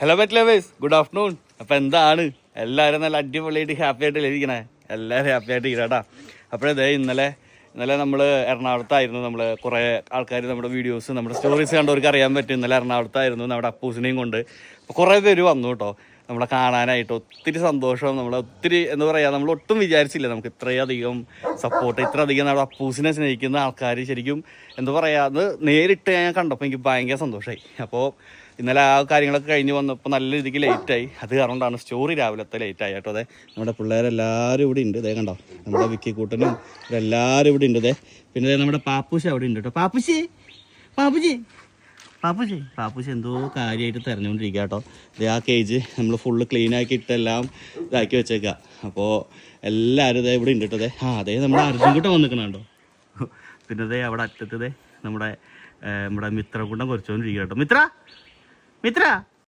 Hello pet lovers, good afternoon. അപ്പോൾ എന്താണ് എല്ലാവരും നല്ല അടിപൊളിയായിട്ട് ഹാപ്പി ആയിട്ട് ഇരിക്കണേ? എല്ലാവരും ഹാപ്പി ആയിട്ട് ഇരിക്കട്ടാ. അപ്പോഴേ ഇന്നലെ നമ്മൾ എറണാകുളത്തായിരുന്നു. നമ്മൾ കുറേ ആൾക്കാർ നമ്മുടെ വീഡിയോസ്, നമ്മുടെ സ്റ്റോറീസ് കണ്ടവർക്ക് അറിയാൻ പറ്റും. ഇന്നലെ എറണാകുളത്തായിരുന്നു നമ്മുടെ അപ്പൂസിനെയും കൊണ്ട്. അപ്പോൾ കുറേ പേര് വന്നു കേട്ടോ നമ്മളെ കാണാനായിട്ട്. ഒത്തിരി സന്തോഷം. ഒത്തിരി എന്താ പറയുക, നമ്മൾ ഒട്ടും വിചാരിച്ചില്ല നമുക്ക് ഇത്രയധികം സപ്പോർട്ട്, ഇത്രയധികം നമ്മുടെ അപ്പൂസിനെ സ്നേഹിക്കുന്ന ആൾക്കാർ. ശരിക്കും എന്താ പറയുക, അത് നേരിട്ട് ഞാൻ കണ്ടപ്പോൾ എനിക്ക് ഭയങ്കര സന്തോഷമായി. അപ്പോൾ ഇന്നലെ ആ കാര്യങ്ങളൊക്കെ കഴിഞ്ഞ് വന്നപ്പോൾ നല്ല രീതിക്ക് ലേറ്റായി. അത് കാരണമാണ് സ്റ്റോറി രാവിലത്തെ ലേറ്റായി കേട്ടോ. അതെ, നമ്മുടെ പിള്ളേരെല്ലാവരും ഇവിടെ ഉണ്ട്. ഇതേ കണ്ടോ, നമ്മുടെ വിക്കിക്കൂട്ടനും എല്ലാവരും ഇവിടെ ഉണ്ട്. ഇതേ പിന്നെ നമ്മുടെ പാപ്പൂശ അവിടെ ഉണ്ട് കേട്ടോ. പാപ്പുശി എന്തോ കാര്യമായിട്ട് തിരഞ്ഞുകൊണ്ടിരിക്കുക കേട്ടോ. ഇത് ആ കേജ് നമ്മൾ ഫുള്ള് ക്ലീൻ ആക്കിയിട്ടെല്ലാം ഇതാക്കി വെച്ചേക്കുക. അപ്പോൾ എല്ലാവരും ഇതേ ഇവിടെ ഉണ്ട് കേട്ടോ. അതേ നമ്മുടെ അർജുൻകുട്ടൻ വന്നിക്കണോ. പിന്നെ ഇതേ അവിടെ അറ്റത്തതേ നമ്മുടെ മിത്രകൂട്ടം കുറച്ചുകൊണ്ടിരിക്കുക കേട്ടോ. മിത്ര